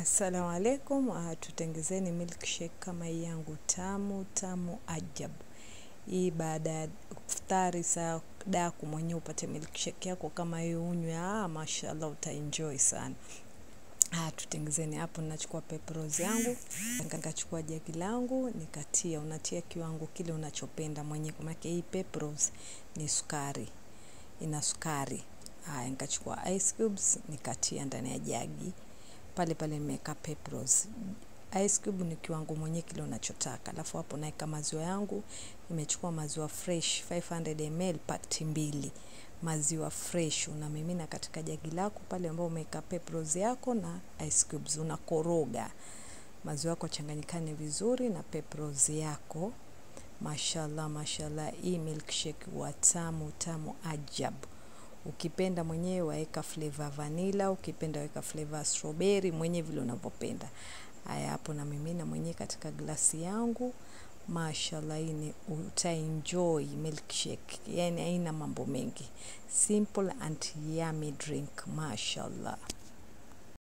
Assalamu alaikum, tutengezeni milkshake kama hii yangu tamu ajabu. Hii baada ya iftari saa daku mwenye upate milkshake yako kama hii unywe, mashallah utaenjoy sana. Tutengezeni hapo. Nachukua pepros yangu, nikachukua jagi langu, nikatia, unatia kiwango kile unachopenda mwenye, kwa maana hii pepros ni sukari. Ina sukari. Nikachukua ice cubes, nikatia ndani ya jagi. Pale nimeweka pepros. Ice cube ni kiwango mwenye kile unachotaka. Alafu hapo naeka maziwa yangu. Nimechukua maziwa fresh 500 ml pakiti 2. Maziwa fresh unamimina katika jagi lako pale ambapo umeweka pepros yako na ice cubes, unakoroga. Maziwa yako changanyikane vizuri na pepros yako. Mashallah, hii milkshake huwa tamu ajabu. Ukipenda mwenyewe waeka flavor vanilla, ukipenda weka flavor strawberry, mwenye vile unavyopenda. Haya hapo na mimina mwenyewe katika glasi yangu. Mashallah, ini utaenjoy milkshake. Yani haina mambo mengi. Simple and yummy drink. Mashallah.